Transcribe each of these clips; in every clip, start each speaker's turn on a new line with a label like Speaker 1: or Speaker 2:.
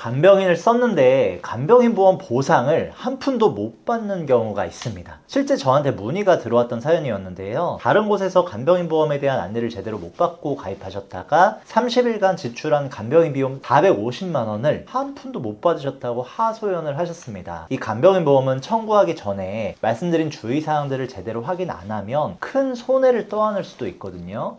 Speaker 1: 간병인을 썼는데 간병인 보험 보상을 한 푼도 못 받는 경우가 있습니다. 실제 저한테 문의가 들어왔던 사연이었는데요. 다른 곳에서 간병인 보험에 대한 안내를 제대로 못 받고 가입하셨다가 30일간 지출한 간병인 비용 450만 원을 한 푼도 못 받으셨다고 하소연을 하셨습니다. 이 간병인 보험은 청구하기 전에 말씀드린 주의사항들을 제대로 확인 안 하면 큰 손해를 떠안을 수도 있거든요.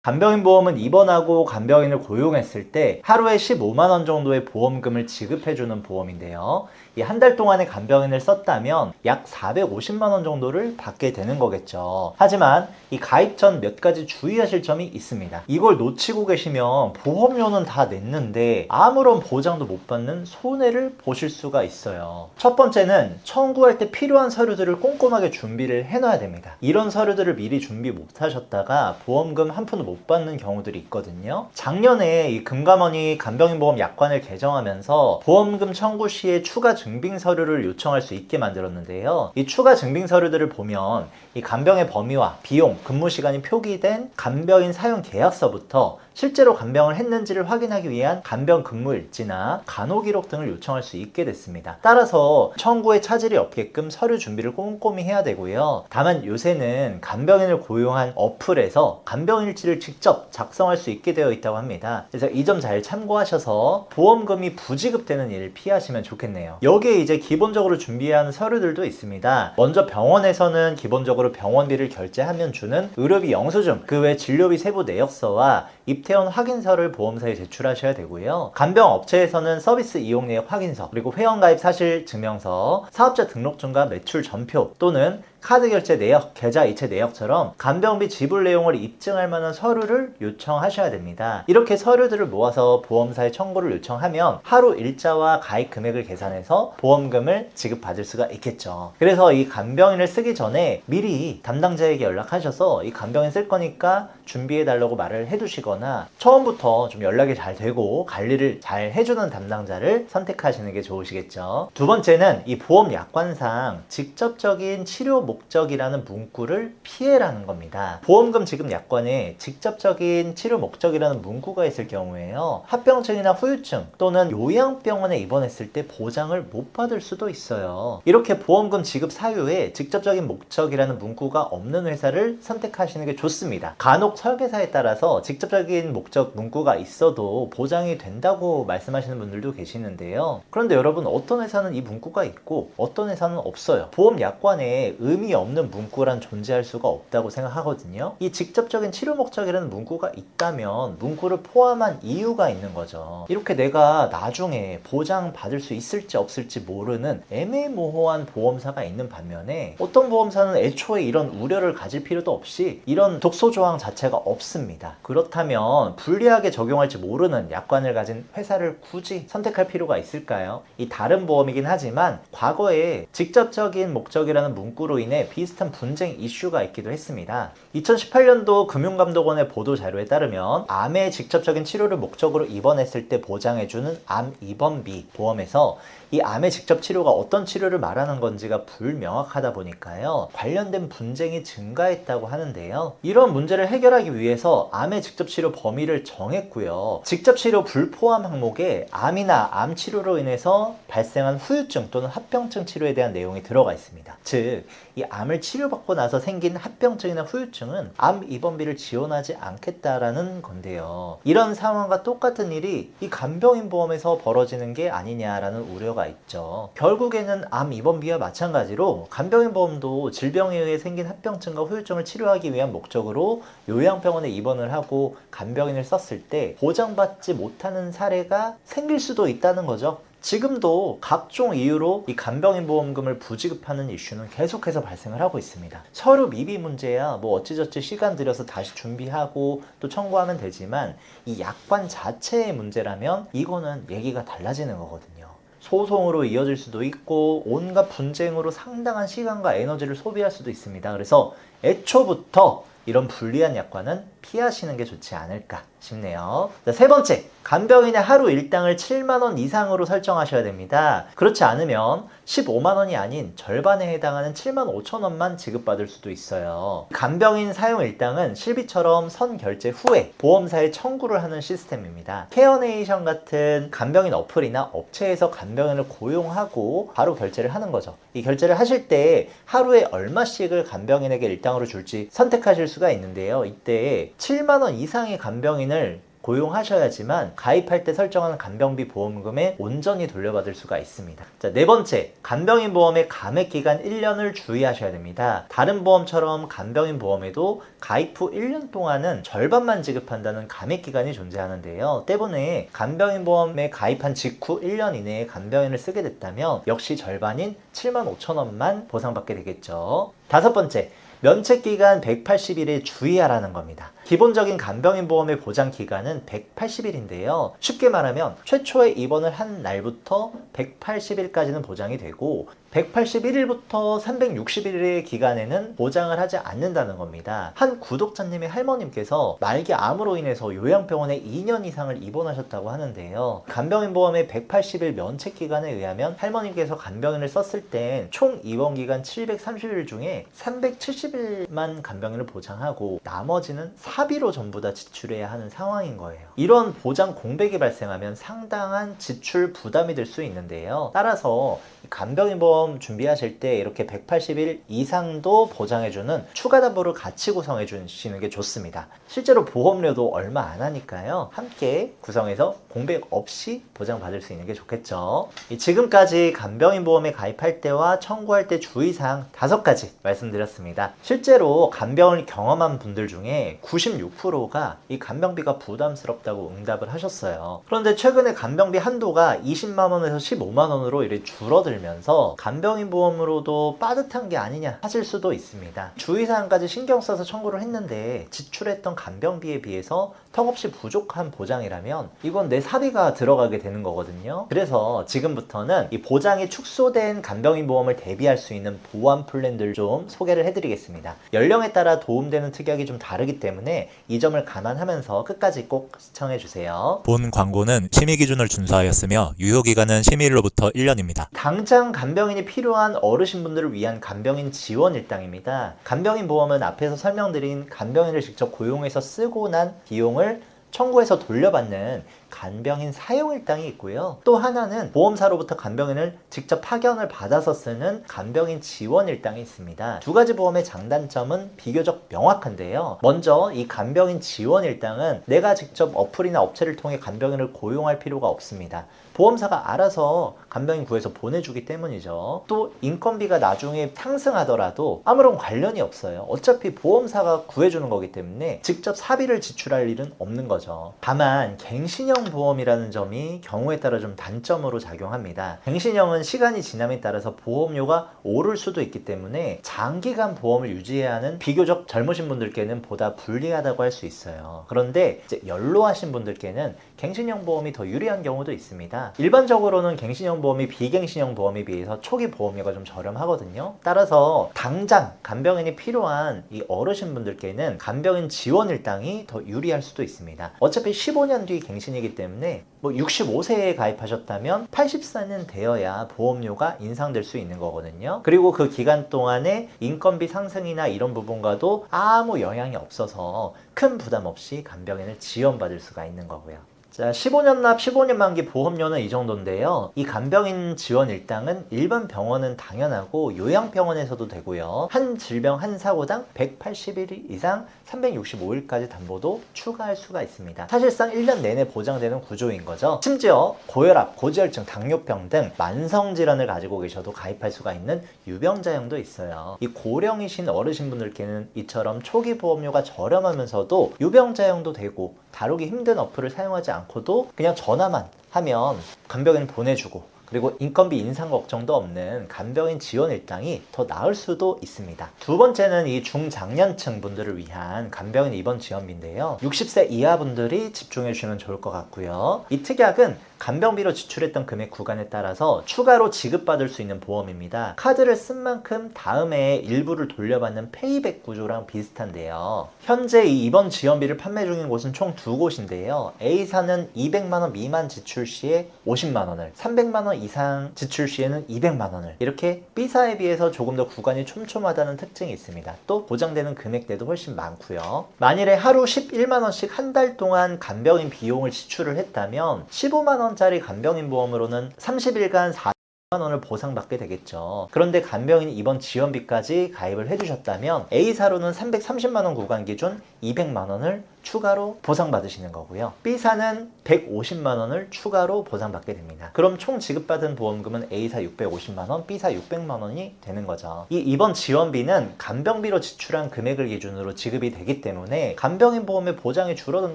Speaker 1: 간병인 보험은 입원하고 간병인을 고용했을 때 하루에 15만 원 정도의 보험금을 지급해주는 보험인데요. 이 한 달 동안의 간병인을 썼다면 약 450만 원 정도를 받게 되는 거겠죠. 하지만 이 가입 전 몇 가지 주의하실 점이 있습니다. 이걸 놓치고 계시면 보험료는 다 냈는데 아무런 보장도 못 받는 손해를 보실 수가 있어요. 첫 번째는 청구할 때 필요한 서류들을 꼼꼼하게 준비를 해놔야 됩니다. 이런 서류들을 미리 준비 못 하셨다가 보험금 한 푼도 못 받는 경우들이 있거든요. 작년에 이 금감원이 간병인 보험 약관을 개정하면서 보험금 청구 시에 추가 증빙 서류를 요청할 수 있게 만들었는데요. 이 추가 증빙 서류들을 보면 이 간병의 범위와 비용, 근무 시간이 표기된 간병인 사용 계약서부터 실제로 간병을 했는지를 확인하기 위한 간병 근무 일지나 간호 기록 등을 요청할 수 있게 됐습니다. 따라서 청구에 차질이 없게끔 서류 준비를 꼼꼼히 해야 되고요. 다만 요새는 간병인을 고용한 어플에서 간병 일지를 직접 작성할 수 있게 되어 있다고 합니다. 그래서 이 점 잘 참고하셔서 보험금이 부지급되는 일을 피하시면 좋겠네요. 여기에 이제 기본적으로 준비해야 하는 서류들도 있습니다. 먼저 병원에서는 기본적으로 병원비를 결제하면 주는 의료비 영수증, 그 외 진료비 세부 내역서와 입퇴원 확인서를 보험사에 제출하셔야 되고요. 간병 업체에서는 서비스 이용 내역 확인서, 그리고 회원가입 사실 증명서, 사업자 등록증과 매출 전표 또는 카드 결제 내역, 계좌 이체 내역처럼 간병비 지불 내용을 입증할 만한 서류를 요청하셔야 됩니다. 이렇게 서류들을 모아서 보험사에 청구를 요청하면 하루 일자와 가입 금액을 계산해서 보험금을 지급받을 수가 있겠죠. 그래서 이 간병인을 쓰기 전에 미리 담당자에게 연락하셔서 이 간병인 쓸 거니까 준비해달라고 말을 해두시거나 처음부터 좀 연락이 잘 되고 관리를 잘 해주는 담당자를 선택하시는 게 좋으시겠죠. 두 번째는 이 보험 약관상 직접적인 치료 목적이라는 문구를 피해라는 겁니다. 보험금 지급 약관에 직접적인 치료 목적이라는 문구가 있을 경우에요. 합병증이나 후유증 또는 요양병원에 입원했을 때 보장을 못 받을 수도 있어요. 이렇게 보험금 지급 사유에 직접적인 목적이라는 문구가 없는 회사를 선택하시는 게 좋습니다. 간혹 설계사에 따라서 직접적인 목적 문구가 있어도 보장이 된다고 말씀하시는 분들도 계시는데요. 그런데 여러분, 어떤 회사는 이 문구가 있고 어떤 회사는 없어요. 보험 약관에 의미 없는 문구란 존재할 수가 없다고 생각하거든요. 이 직접적인 치료 목적이라는 문구가 있다면 문구를 포함한 이유가 있는 거죠. 이렇게 내가 나중에 보장 받을 수 있을지 없을지 모르는 애매모호한 보험사가 있는 반면에 어떤 보험사는 애초에 이런 우려를 가질 필요도 없이 이런 독소조항 자체가 없습니다. 그렇다면 불리하게 적용할지 모르는 약관을 가진 회사를 굳이 선택할 필요가 있을까요? 이 다른 보험이긴 하지만 과거에 직접적인 목적이라는 문구로 인해 비슷한 분쟁 이슈가 있기도 했습니다. 2018년도 금융감독원의 보도 자료에 따르면 암의 직접적인 치료를 목적으로 입원했을 때 보장해주는 암 입원비 보험에서 이 암의 직접 치료가 어떤 치료를 말하는 건지가 불명확하다 보니까요, 관련된 분쟁이 증가했다고 하는데요. 이런 문제를 해결하기 위해서 암의 직접 치료 범위를 정했고요. 직접 치료 불포함 항목에 암이나 암 치료로 인해서 발생한 후유증 또는 합병증 치료에 대한 내용이 들어가 있습니다. 즉, 이 암을 치료받고 나서 생긴 합병증이나 후유증은 암 입원비를 지원하지 않겠다라는 건데요. 이런 상황과 똑같은 일이 이 간병인 보험에서 벌어지는 게 아니냐라는 우려가 있죠. 결국에는 암 입원비와 마찬가지로 간병인 보험도 질병에 의해 생긴 합병증과 후유증을 치료하기 위한 목적으로 요양병원에 입원을 하고 간병인을 썼을 때 보장받지 못하는 사례가 생길 수도 있다는 거죠. 지금도 각종 이유로 이 간병인 보험금을 부지급하는 이슈는 계속해서 발생을 하고 있습니다. 서류 미비 문제야 뭐 어찌저찌 시간 들여서 다시 준비하고 또 청구하면 되지만 이 약관 자체의 문제라면 이거는 얘기가 달라지는 거거든요. 소송으로 이어질 수도 있고 온갖 분쟁으로 상당한 시간과 에너지를 소비할 수도 있습니다. 그래서 애초부터 이런 불리한 약관은 피하시는 게 좋지 않을까 싶네요. 자, 세 번째, 간병인의 하루 일당을 7만원 이상으로 설정하셔야 됩니다. 그렇지 않으면 15만원이 아닌 절반에 해당하는 7만 5천원만 지급받을 수도 있어요. 간병인 사용 일당은 실비처럼 선결제 후에 보험사에 청구를 하는 시스템입니다. 케어네이션 같은 간병인 어플이나 업체에서 간병인을 고용하고 바로 결제를 하는 거죠. 이 결제를 하실 때 하루에 얼마씩을 간병인에게 일당으로 줄지 선택하실 수가 있는데요. 이때 7만원 이상의 간병인을 고용하셔야지만 가입할 때 설정하는 간병비 보험금에 온전히 돌려받을 수가 있습니다. 자, 네 번째, 간병인 보험의 감액 기간 1년을 주의하셔야 됩니다. 다른 보험처럼 간병인 보험에도 가입 후 1년 동안은 절반만 지급한다는 감액 기간이 존재하는데요. 때문에 간병인 보험에 가입한 직후 1년 이내에 간병인을 쓰게 됐다면 역시 절반인 7만 5천원만 보상받게 되겠죠. 다섯 번째, 면책기간 180일에 주의하라는 겁니다. 기본적인 간병인 보험의 보장 기간은 180일인데요. 쉽게 말하면 최초에 입원을 한 날부터 180일까지는 보장이 되고 181일부터 360일의 기간에는 보장을 하지 않는다는 겁니다. 한 구독자님의 할머님께서 말기 암으로 인해서 요양병원에 2년 이상을 입원하셨다고 하는데요. 간병인 보험의 180일 면책 기간에 의하면 할머님께서 간병인을 썼을 땐 총 입원 기간 730일 중에 370일만 간병인을 보장하고 나머지는 사비로 전부 다 지출해야 하는 상황인 거예요. 이런 보장 공백이 발생하면 상당한 지출 부담이 될 수 있는데요. 따라서 간병인 보험 준비하실 때 이렇게 180일 이상도 보장해주는 추가 담보를 같이 구성해 주시는 게 좋습니다. 실제로 보험료도 얼마 안 하니까요. 함께 구성해서 공백 없이 보장받을 수 있는 게 좋겠죠. 지금까지 간병인 보험에 가입할 때와 청구할 때 주의사항 5가지 말씀드렸습니다. 실제로 간병을 경험한 분들 중에 96%가 이 간병비가 부담스럽다고 응답을 하셨어요. 그런데 최근에 간병비 한도가 20만원에서 15만원으로 이렇게 줄어들면서 간병인 보험으로도 빠듯한 게 아니냐 하실 수도 있습니다. 주의사항까지 신경 써서 청구를 했는데 지출했던 간병비에 비해서 턱없이 부족한 보장이라면 이건 내 사비가 들어가게 되는 거거든요. 그래서 지금부터는 이 보장이 축소된 간병인 보험을 대비할 수 있는 보완 플랜들 좀 소개를 해드리겠습니다. 연령에 따라 도움되는 특약이 좀 다르기 때문에 이 점을 감안하면서 끝까지 꼭 시청해주세요.
Speaker 2: 본 광고는 심의 기준을 준수하였으며 유효기간은 심의일로부터 1년입니다.
Speaker 1: 당장 간병인이 필요한 어르신분들을 위한 간병인 지원 일당입니다. 간병인 보험은 앞에서 설명드린 간병인을 직접 고용해서 쓰고 난 비용을 청구해서 돌려받는 간병인 사용일당이 있고요. 또 하나는 보험사로부터 간병인을 직접 파견을 받아서 쓰는 간병인 지원일당이 있습니다. 두 가지 보험의 장단점은 비교적 명확한데요. 먼저 이 간병인 지원일당은 내가 직접 어플이나 업체를 통해 간병인을 고용할 필요가 없습니다. 보험사가 알아서 간병인 구해서 보내주기 때문이죠. 또 인건비가 나중에 상승하더라도 아무런 관련이 없어요. 어차피 보험사가 구해주는 거기 때문에 직접 사비를 지출할 일은 없는 거죠. 다만 갱신형 보험이라는 점이 경우에 따라 좀 단점으로 작용합니다. 갱신형은 시간이 지남에 따라서 보험료가 오를 수도 있기 때문에 장기간 보험을 유지해야 하는 비교적 젊으신 분들께는 보다 불리하다고 할 수 있어요. 그런데 이제 연로하신 분들께는 갱신형 보험이 더 유리한 경우도 있습니다. 일반적으로는 갱신형 보험이 비갱신형 보험에 비해서 초기 보험료가 좀 저렴하거든요. 따라서 당장 간병인이 필요한 이 어르신분들께는 간병인 지원 일당이 더 유리할 수도 있습니다. 어차피 15년 뒤 갱신이기 때문에 65세에 가입하셨다면 80세는 되어야 보험료가 인상될 수 있는 거거든요. 그리고 그 기간 동안에 인건비 상승이나 이런 부분과도 아무 영향이 없어서 큰 부담 없이 간병인을 지원받을 수가 있는 거고요. 자, 15년 납 15년 만기 보험료는 이 정도인데요. 이 간병인 지원 일당은 일반 병원은 당연하고 요양병원에서도 되고요. 한 질병 한 사고당 180일 이상 365일까지 담보도 추가할 수가 있습니다. 사실상 1년 내내 보장되는 구조인 거죠. 심지어 고혈압, 고지혈증, 당뇨병 등 만성질환을 가지고 계셔도 가입할 수가 있는 유병자형도 있어요. 이 고령이신 어르신분들께는 이처럼 초기 보험료가 저렴하면서도 유병자형도 되고 다루기 힘든 어플을 사용하지 않고도 그냥 전화만 하면 간병인 보내주고 그리고 인건비 인상 걱정도 없는 간병인 지원 일당이 더 나을 수도 있습니다. 두 번째는 이 중장년층 분들을 위한 간병인 입원 지원비인데요. 60세 이하 분들이 집중해 주시면 좋을 것 같고요. 이 특약은 간병비로 지출했던 금액 구간에 따라서 추가로 지급받을 수 있는 보험입니다. 카드를 쓴 만큼 다음에 일부를 돌려받는 페이백 구조랑 비슷한데요. 현재 이 입원 지원비를 판매 중인 곳은 총 2곳인데요. A사는 200만원 미만 지출 시에 50만원을, 300만원 이상 지출 시에는 200만원을, 이렇게 B사에 비해서 조금 더 구간이 촘촘하다는 특징이 있습니다. 또 보장되는 금액대도 훨씬 많고요. 만일에 하루 11만원씩 한 달 동안 간병인 비용을 지출을 했다면 15만원짜리 간병인 보험으로는 30일간 40만원을 보상받게 되겠죠. 그런데 간병인 입원 지원비까지 가입을 해주셨다면 A사로는 330만원 구간 기준 200만원을 추가로 보상받으시는 거고요. B사는 150만원을 추가로 보상받게 됩니다. 그럼 총 지급받은 보험금은 A사 650만원, B사 600만원이 되는 거죠. 이 입원 지원비는 간병비로 지출한 금액을 기준으로 지급이 되기 때문에 간병인 보험의 보장이 줄어든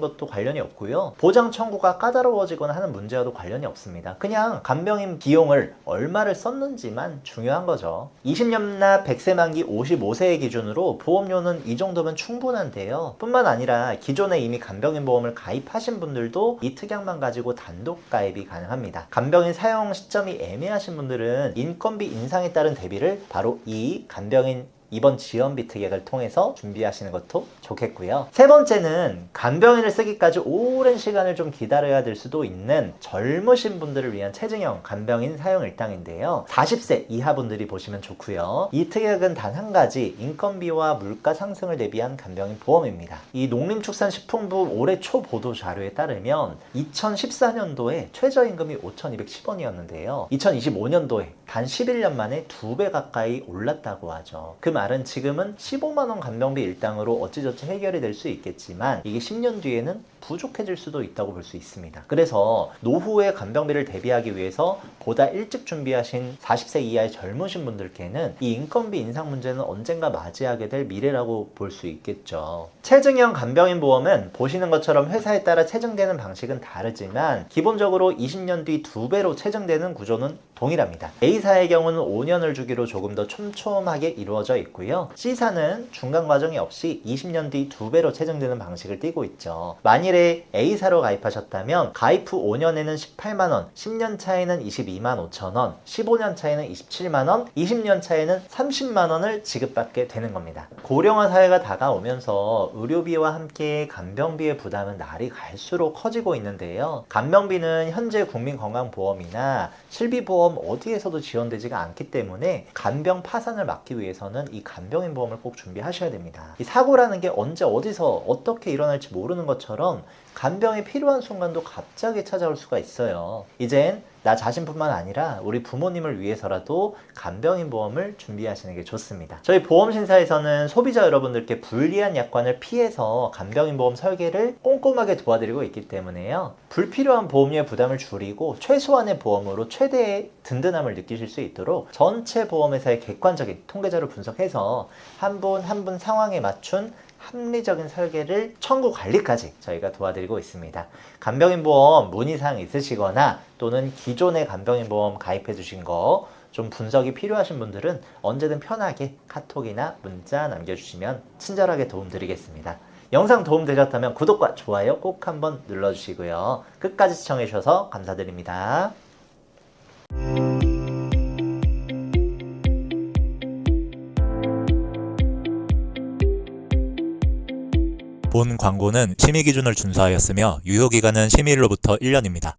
Speaker 1: 것도 관련이 없고요. 보장 청구가 까다로워지거나 하는 문제와도 관련이 없습니다. 그냥 간병인 비용을 얼마를 썼는지만 중요한 거죠. 20년 납 100세 만기 55세의 기준으로 보험료는 이 정도면 충분한데요. 뿐만 아니라 기존에 이미 간병인 보험을 가입하신 분들도 이 특약만 가지고 단독 가입이 가능합니다. 간병인 사용 시점이 애매하신 분들은 인건비 인상에 따른 대비를 바로 이 간병인 입원 지원비 특약을 통해서 준비하시는 것도 좋겠고요. 세 번째는 간병인을 쓰기까지 오랜 시간을 좀 기다려야 될 수도 있는 젊으신 분들을 위한 체증형 간병인 사용 일당인데요. 40세 이하 분들이 보시면 좋고요. 이 특약은 단 한 가지, 인건비와 물가 상승을 대비한 간병인 보험입니다. 이 농림축산식품부 올해 초 보도 자료에 따르면 2014년도에 최저임금이 5,210원이었는데요. 2025년도에 단 11년 만에 2배 가까이 올랐다고 하죠. 그 말은 지금은 15만원 간병비 일당으로 어찌저찌 해결이 될 수 있겠지만 이게 10년 뒤에는 부족해질 수도 있다고 볼 수 있습니다. 그래서 노후의 간병비를 대비하기 위해서 보다 일찍 준비하신 40세 이하의 젊으신 분들께는 이 인건비 인상 문제는 언젠가 맞이하게 될 미래라고 볼 수 있겠죠. 체증형 간병인 보험은 보시는 것처럼 회사에 따라 체증되는 방식은 다르지만 기본적으로 20년 뒤 2배로 체증되는 구조는 동일합니다. A사의 경우는 5년을 주기로 조금 더 촘촘하게 이루어져 있고요. C사는 중간 과정이 없이 20년 뒤 2배로 체증되는 방식을 띠고 있죠. 만일에 A사로 가입하셨다면 가입 후 5년에는 18만원, 10년 차에는 22만 5천원, 15년 차에는 27만원, 20년 차에는 30만원을 지급받게 되는 겁니다. 고령화 사회가 다가오면서 의료비와 함께 간병비의 부담은 날이 갈수록 커지고 있는데요. 간병비는 현재 국민건강보험이나 실비보험 어디에서도 지원되지가 않기 때문에 간병 파산을 막기 위해서는 이 간병인 보험을 꼭 준비하셔야 됩니다. 이 사고라는 게 언제 어디서 어떻게 일어날지 모르는 것처럼 간병이 필요한 순간도 갑자기 찾아올 수가 있어요. 이젠 나 자신뿐만 아니라 우리 부모님을 위해서라도 간병인 보험을 준비하시는 게 좋습니다. 저희 보험신사에서는 소비자 여러분들께 불리한 약관을 피해서 간병인 보험 설계를 꼼꼼하게 도와드리고 있기 때문에요. 불필요한 보험료의 부담을 줄이고 최소한의 보험으로 최대의 든든함을 느끼실 수 있도록 전체 보험회사의 객관적인 통계자료 분석해서 한 분 한 분 상황에 맞춘 합리적인 설계를 청구 관리까지 저희가 도와드리고 있습니다. 간병인 보험 문의사항 있으시거나 또는 기존의 간병인 보험 가입해 주신 거 좀 분석이 필요하신 분들은 언제든 편하게 카톡이나 문자 남겨주시면 친절하게 도움드리겠습니다. 영상 도움되셨다면 구독과 좋아요 꼭 한번 눌러주시고요. 끝까지 시청해 주셔서 감사드립니다.
Speaker 2: 본 광고는 심의 기준을 준수하였으며 유효기간은 심의일로부터 1년입니다.